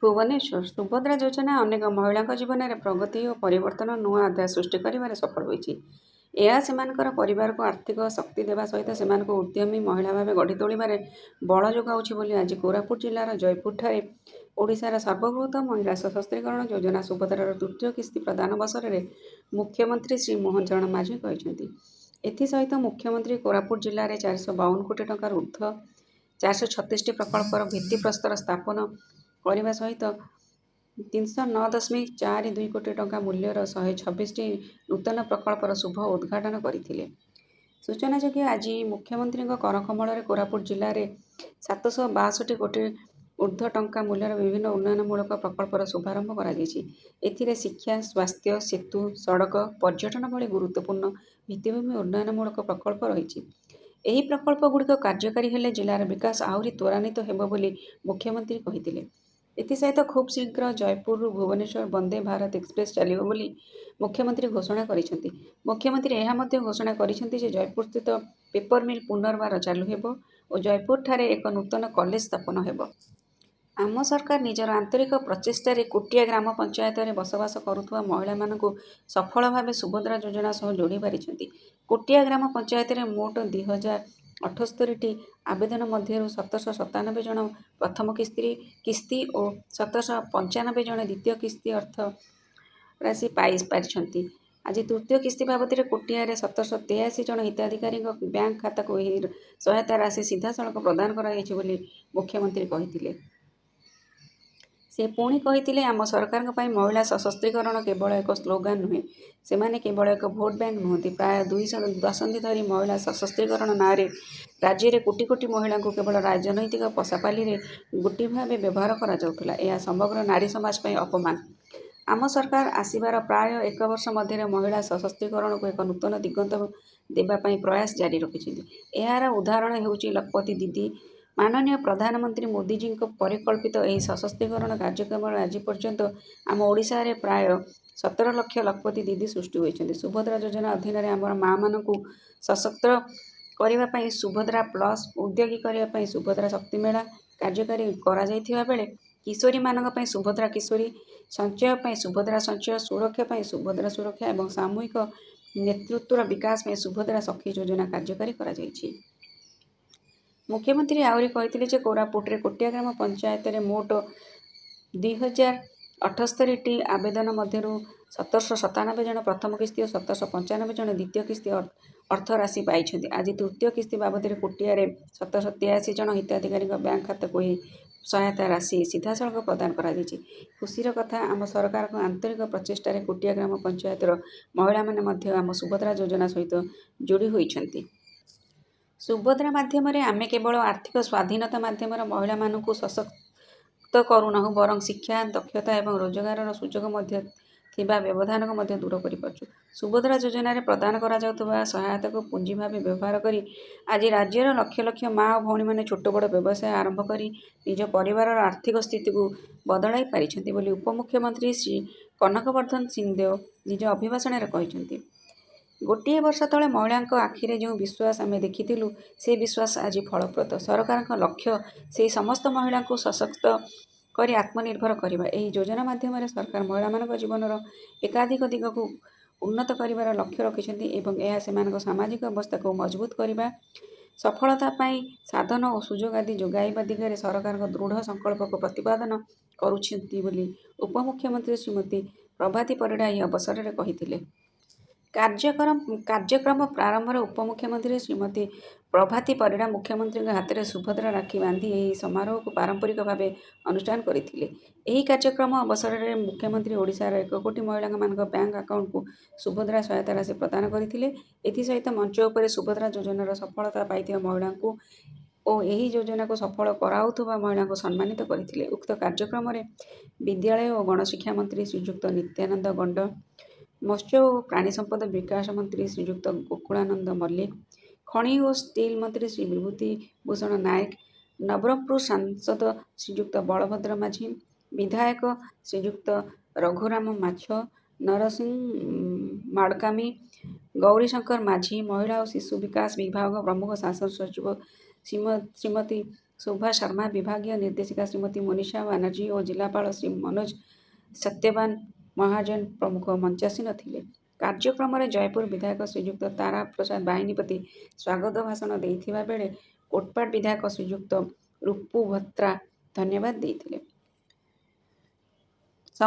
ଭୁବନେଶ୍ୱର ସୁଭଦ୍ରା ଯୋଜନା ଅନେକ ମହିଳାଙ୍କ ଜୀବନରେ ପ୍ରଗତି ଓ ପରିବର୍ତ୍ତନ ନୂଆ ଅଧ୍ୟାୟ ସୃଷ୍ଟି କରିବାରେ ସଫଳ ହୋଇଛି। ଏହା ସେମାନଙ୍କର ପରିବାରକୁ ଆର୍ଥିକ ଶକ୍ତି ଦେବା ସହିତ ସେମାନଙ୍କୁ ଉଦ୍ୟମୀ ମହିଳା ଭାବେ ଗଢ଼ି ତୋଳିବାରେ ବଳ ଯୋଗାଉଛି ବୋଲି ଆଜି କୋରାପୁଟ ଜିଲ୍ଲାର ଜୟପୁରଠାରେ ଓଡ଼ିଶାର ସର୍ବବୃହତ ମହିଳା ସଶକ୍ତିକରଣ ଯୋଜନା ସୁଭଦ୍ରାର ତୃତୀୟ କିସ୍ତି ପ୍ରଦାନ ଅବସରରେ ମୁଖ୍ୟମନ୍ତ୍ରୀ ଶ୍ରୀ ମୋହନ ଚରଣ ମାଝୀ କହିଛନ୍ତି। ଏଥିସହିତ ମୁଖ୍ୟମନ୍ତ୍ରୀ କୋରାପୁଟ ଜିଲ୍ଲାରେ 452 କୋଟି ଟଙ୍କାରୁ ଉର୍ଦ୍ଧ୍ୱ 436ଟି ପ୍ରକଳ୍ପର ଭିତ୍ତିପ୍ରସ୍ତର ସ୍ଥାପନ କରିବା ସହିତ 309.42 କୋଟି ଟଙ୍କା ମୂଲ୍ୟର 126ଟି ନୂତନ ପ୍ରକଳ୍ପର ଶୁଭ ଉଦ୍ଘାଟନ କରିଥିଲେ। ସୂଚନାଯୋଗ୍ୟ, ଆଜି ମୁଖ୍ୟମନ୍ତ୍ରୀଙ୍କ କରକମଳରେ କୋରାପୁଟ ଜିଲ୍ଲାରେ 762 କୋଟି ଉର୍ଦ୍ଧ୍ୱ ଟଙ୍କା ମୂଲ୍ୟର ବିଭିନ୍ନ ଉନ୍ନୟନମୂଳକ ପ୍ରକଳ୍ପର ଶୁଭାରମ୍ଭ କରାଯାଇଛି। ଏଥିରେ ଶିକ୍ଷା, ସ୍ୱାସ୍ଥ୍ୟ, ସେତୁ, ସଡ଼କ, ପର୍ଯ୍ୟଟନ ଭଳି ଗୁରୁତ୍ୱପୂର୍ଣ୍ଣ ଭିତ୍ତିଭୂମି ଉନ୍ନୟନମୂଳକ ପ୍ରକଳ୍ପ ରହିଛି। ଏହି ପ୍ରକଳ୍ପଗୁଡ଼ିକ କାର୍ଯ୍ୟକାରୀ ହେଲେ ଜିଲ୍ଲାର ବିକାଶ ଆହୁରି ତ୍ୱରାନ୍ୱିତ ହେବ ବୋଲି ମୁଖ୍ୟମନ୍ତ୍ରୀ କହିଥିଲେ। ଏଥିସହିତ ଖୁବ୍ ଶୀଘ୍ର ଜୟପୁରରୁ ଭୁବନେଶ୍ୱର ବନ୍ଦେ ଭାରତ ଏକ୍ସପ୍ରେସ୍ ଚାଲିବ ବୋଲି ମୁଖ୍ୟମନ୍ତ୍ରୀ ଘୋଷଣା କରିଛନ୍ତି। ମୁଖ୍ୟମନ୍ତ୍ରୀ ଏହା ମଧ୍ୟ ଘୋଷଣା କରିଛନ୍ତି ଯେ ଜୟପୁରସ୍ଥିତ ପେପର ମିଲ୍ ପୁନର୍ବାର ଚାଲୁ ହେବ ଓ ଜୟପୁରଠାରେ ଏକ ନୂତନ କଲେଜ ସ୍ଥାପନ ହେବ। ଆମ ସରକାର ନିଜର ଆନ୍ତରିକ ପ୍ରଚେଷ୍ଟାରେ କୋଟିଆ ଗ୍ରାମ ପଞ୍ଚାୟତରେ ବସବାସ କରୁଥିବା ମହିଳାମାନଙ୍କୁ ସଫଳ ଭାବେ ସୁଭଦ୍ରା ଯୋଜନା ସହ ଯୋଡ଼ି ପାରିଛନ୍ତି। କୋଟିଆ ଗ୍ରାମ ପଞ୍ଚାୟତରେ ମୋଟ 2078ଟି ଆବେଦନ ମଧ୍ୟରୁ 797 ଜଣ ପ୍ରଥମ କିସ୍ତି ଓ 795 ଜଣ ଦ୍ୱିତୀୟ କିସ୍ତି ଅର୍ଥ ରାଶି ପାଇପାରିଛନ୍ତି। ଆଜି ତୃତୀୟ କିସ୍ତି ବାବଦରେ କୋଟିଆରେ 783 ଜଣ ହିତାଧିକାରୀଙ୍କ ବ୍ୟାଙ୍କ ଖାତାକୁ ଏହି ସହାୟତା ରାଶି ସିଧାସଳଖ ପ୍ରଦାନ କରାଯାଇଛି ବୋଲି ମୁଖ୍ୟମନ୍ତ୍ରୀ କହିଥିଲେ। ସେ ପୁଣି କହିଥିଲେ, ଆମ ସରକାରଙ୍କ ପାଇଁ ମହିଳା ସଶକ୍ତିକରଣ କେବଳ ଏକ ସ୍ଲୋଗାନ ନୁହେଁ, ସେମାନେ କେବଳ ଏକ ଭୋଟ ବ୍ୟାଙ୍କ ନୁହନ୍ତି। ପ୍ରାୟ 2 ଦଶନ୍ଧି ଧରି ମହିଳା ସଶକ୍ତିକରଣ ନାଁରେ ରାଜ୍ୟରେ କୋଟି କୋଟି ମହିଳାଙ୍କୁ କେବଳ ରାଜନୈତିକ ପଶାପାଲିରେ ଗୋଟି ଭାବେ ବ୍ୟବହାର କରାଯାଉଥିଲା। ଏହା ସମଗ୍ର ନାରୀ ସମାଜ ପାଇଁ ଅପମାନ। ଆମ ସରକାର ଆସିବାର ପ୍ରାୟ 1 ବର୍ଷ ମଧ୍ୟରେ ମହିଳା ସଶକ୍ତିକରଣକୁ ଏକ ନୂତନ ଦିଗନ୍ତ ଦେବା ପାଇଁ ପ୍ରୟାସ ଜାରି ରଖିଛନ୍ତି। ଏହାର ଉଦାହରଣ ହେଉଛି ଲଖପତି ଦିଦି। ମାନନୀୟ ପ୍ରଧାନମନ୍ତ୍ରୀ ମୋଦିଜୀଙ୍କ ପରିକଳ୍ପିତ ଏହି ସଶକ୍ତିକରଣ କାର୍ଯ୍ୟକ୍ରମରେ ଆଜି ପର୍ଯ୍ୟନ୍ତ ଆମ ଓଡ଼ିଶାରେ ପ୍ରାୟ 17 ଲକ୍ଷ ଲଖପତି ଦିଦି ସୃଷ୍ଟି ହୋଇଛନ୍ତି। ସୁଭଦ୍ରା ଯୋଜନା ଅଧୀନରେ ଆମର ମାଆମାନଙ୍କୁ ସଶକ୍ତ କରିବା ପାଇଁ ସୁଭଦ୍ରା ପ୍ଲସ୍, ଉଦ୍ୟୋଗୀ କରିବା ପାଇଁ ସୁଭଦ୍ରା ଶକ୍ତି ମେଳା କାର୍ଯ୍ୟକାରୀ କରାଯାଇଥିବା ବେଳେ କିଶୋରୀମାନଙ୍କ ପାଇଁ ସୁଭଦ୍ରା କିଶୋରୀ, ସଞ୍ଚୟ ପାଇଁ ସୁଭଦ୍ରା ସଞ୍ଚୟ, ସୁରକ୍ଷା ପାଇଁ ସୁଭଦ୍ରା ସୁରକ୍ଷା ଏବଂ ସାମୂହିକ ନେତୃତ୍ୱର ବିକାଶ ପାଇଁ ସୁଭଦ୍ରା ସଖୀ ଯୋଜନା କାର୍ଯ୍ୟକାରୀ କରାଯାଇଛି। ମୁଖ୍ୟମନ୍ତ୍ରୀ ଆହୁରି କହିଥିଲେ ଯେ କୋରାପୁଟରେ କୋଟିଆ ଗ୍ରାମ ପଞ୍ଚାୟତରେ ମୋଟ 2078ଟି ଆବେଦନ ମଧ୍ୟରୁ 797 ଜଣ ପ୍ରଥମ କିସ୍ତି ଓ 795 ଜଣ ଦ୍ୱିତୀୟ କିସ୍ତି ଅର୍ଥ ରାଶି ପାଇଛନ୍ତି। ଆଜି ତୃତୀୟ କିସ୍ତି ବାବଦରେ କୋଟିଆରେ 783 ଜଣ ହିତାଧିକାରୀଙ୍କ ବ୍ୟାଙ୍କ ଖାତାକୁ ଏହି ସହାୟତା ରାଶି ସିଧାସଳଖ ପ୍ରଦାନ କରାଯାଇଛି। ଖୁସିର କଥା, ଆମ ସରକାରଙ୍କ ଆନ୍ତରିକ ପ୍ରଚେଷ୍ଟାରେ କୋଟିଆ ଗ୍ରାମ ପଞ୍ଚାୟତର ମହିଳାମାନେ ମଧ୍ୟ ଆମ ସୁଭଦ୍ରା ଯୋଜନା ସହିତ ଯୋଡ଼ି ହୋଇଛନ୍ତି। ସୁଭଦ୍ରା ମାଧ୍ୟମରେ ଆମେ କେବଳ ଆର୍ଥିକ ସ୍ୱାଧୀନତା ମାଧ୍ୟମରେ ମହିଳାମାନଙ୍କୁ ସଶକ୍ତ କରୁନାହୁଁ, ବରଂ ଶିକ୍ଷା, ଦକ୍ଷତା ଏବଂ ରୋଜଗାରର ସୁଯୋଗ ମଧ୍ୟ ଥିବା ବ୍ୟବଧାନକୁ ମଧ୍ୟ ଦୂର କରିପାରୁଛୁ। ସୁଭଦ୍ରା ଯୋଜନାରେ ପ୍ରଦାନ କରାଯାଉଥିବା ସହାୟତାକୁ ପୁଞ୍ଜି ଭାବେ ବ୍ୟବହାର କରି ଆଜି ରାଜ୍ୟର ଲକ୍ଷ ଲକ୍ଷ ମା ଓ ଭଉଣୀମାନେ ଛୋଟ ବଡ଼ ବ୍ୟବସାୟ ଆରମ୍ଭ କରି ନିଜ ପରିବାରର ଆର୍ଥିକ ସ୍ଥିତିକୁ ବଦଳାଇ ପାରିଛନ୍ତି ବୋଲି ଉପମୁଖ୍ୟମନ୍ତ୍ରୀ ଶ୍ରୀ କନକବର୍ଦ୍ଧନ ସିଂହଦେଓ ନିଜ ଅଭିଭାଷଣରେ କହିଛନ୍ତି। ଗୋଟିଏ ବର୍ଷ ତଳେ ମହିଳାଙ୍କ ଆଖିରେ ଯେଉଁ ବିଶ୍ୱାସ ଆମେ ଦେଖିଥିଲୁ, ସେ ବିଶ୍ୱାସ ଆଜି ଫଳପ୍ରଦ। ସରକାରଙ୍କ ଲକ୍ଷ୍ୟ ସେହି ସମସ୍ତ ମହିଳାଙ୍କୁ ସଶକ୍ତ କରି ଆତ୍ମନିର୍ଭର କରିବା। ଏହି ଯୋଜନା ମାଧ୍ୟମରେ ସରକାର ମହିଳାମାନଙ୍କ ଜୀବନର ଏକାଧିକ ଦିଗକୁ ଉନ୍ନତ କରିବାର ଲକ୍ଷ୍ୟ ରଖିଛନ୍ତି ଏବଂ ଏହା ସେମାନଙ୍କ ସାମାଜିକ ଅବସ୍ଥାକୁ ମଜବୁତ କରିବା, ସଫଳତା ପାଇଁ ସାଧନ ଓ ସୁଯୋଗ ଆଦି ଯୋଗାଇବା ଦିଗରେ ସରକାରଙ୍କ ଦୃଢ଼ ସଂକଳ୍ପକୁ ପ୍ରତିପାଦନ କରୁଛନ୍ତି ବୋଲି ଉପମୁଖ୍ୟମନ୍ତ୍ରୀ ଶ୍ରୀମତୀ ପ୍ରଭାତୀ ପରିଡ଼ା ଏହି ଅବସରରେ କହିଥିଲେ। କାର୍ଯ୍ୟକ୍ରମ ପ୍ରାରମ୍ଭରେ ଉପମୁଖ୍ୟମନ୍ତ୍ରୀ ଶ୍ରୀମତୀ ପ୍ରଭାତୀ ପରିଡ଼ା ମୁଖ୍ୟମନ୍ତ୍ରୀଙ୍କ ହାତରେ ସୁଭଦ୍ରା ରାକ୍ଷୀ ବାନ୍ଧି ଏହି ସମାରୋହକୁ ପାରମ୍ପରିକ ଭାବେ ଅନୁଷ୍ଠାନ କରିଥିଲେ। ଏହି କାର୍ଯ୍ୟକ୍ରମ ଅବସରରେ ମୁଖ୍ୟମନ୍ତ୍ରୀ ଓଡ଼ିଶାର 1 କୋଟି ମହିଳାମାନଙ୍କ ବ୍ୟାଙ୍କ ଆକାଉଣ୍ଟକୁ ସୁଭଦ୍ରା ସହାୟତା ରାଶି ପ୍ରଦାନ କରିଥିଲେ। ଏଥିସହିତ ମଞ୍ଚ ଉପରେ ସୁଭଦ୍ରା ଯୋଜନାର ସଫଳତା ପାଇଥିବା ମହିଳାଙ୍କୁ ଓ ଏହି ଯୋଜନାକୁ ସଫଳ କରାଉଥିବା ମହିଳାଙ୍କୁ ସମ୍ମାନିତ କରିଥିଲେ। ଉକ୍ତ କାର୍ଯ୍ୟକ୍ରମରେ ବିଦ୍ୟାଳୟ ଓ ଗଣଶିକ୍ଷା ମନ୍ତ୍ରୀ ଶ୍ରୀଯୁକ୍ତ ନିତ୍ୟାନନ୍ଦ ଗଣ୍ଡ, ମତ୍ସ୍ୟ ଓ ପ୍ରାଣୀ ସମ୍ପଦ ବିକାଶ ମନ୍ତ୍ରୀ ଶ୍ରୀଯୁକ୍ତ ଗୋକୁଳାନନ୍ଦ ମଲ୍ଲିକ, ଖଣି ଓ ଷ୍ଟିଲ୍ ମନ୍ତ୍ରୀ ଶ୍ରୀ ବିଭୂତି ଭୂଷଣ ନାୟକ, ନବରଙ୍ଗପୁର ସାଂସଦ ଶ୍ରୀଯୁକ୍ତ ବଳଭଦ୍ର ମାଝୀ, ବିଧାୟକ ଶ୍ରୀଯୁକ୍ତ ରଘୁରାମ ମାଛ, ନରସିଂହ ମାଡକାମୀ, ଗୌରୀଶଙ୍କର ମାଝୀ, ମହିଳା ଓ ଶିଶୁ ବିକାଶ ବିଭାଗ ପ୍ରମୁଖ ଶାସନ ସଚିବ ଶ୍ରୀମତୀ ଶୋଭା ଶର୍ମା, ବିଭାଗୀୟ ନିର୍ଦ୍ଦେଶିକା ଶ୍ରୀମତୀ ମୋନିଷା ବାନାର୍ଜୀ ଓ ଜିଲ୍ଲାପାଳ ଶ୍ରୀ ମନୋଜ ସତ୍ୟବାନ ମହାଜନ ପ୍ରମୁଖ ମଞ୍ଚାସୀନ ଥିଲେ। କାର୍ଯ୍ୟକ୍ରମରେ ଜୟପୁର ବିଧାୟକ ଶ୍ରୀଯୁକ୍ତ ତାରା ପ୍ରସାଦ ବାହିନୀପତି ସ୍ୱାଗତ ଭାଷଣ ଦେଇଥିବା ବେଳେ କୋଟପାଡ଼ ବିଧାୟକ ଶ୍ରୀଯୁକ୍ତ ରୁପୁ ଭତ୍ରା ଧନ୍ୟବାଦ ଦେଇଥିଲେ।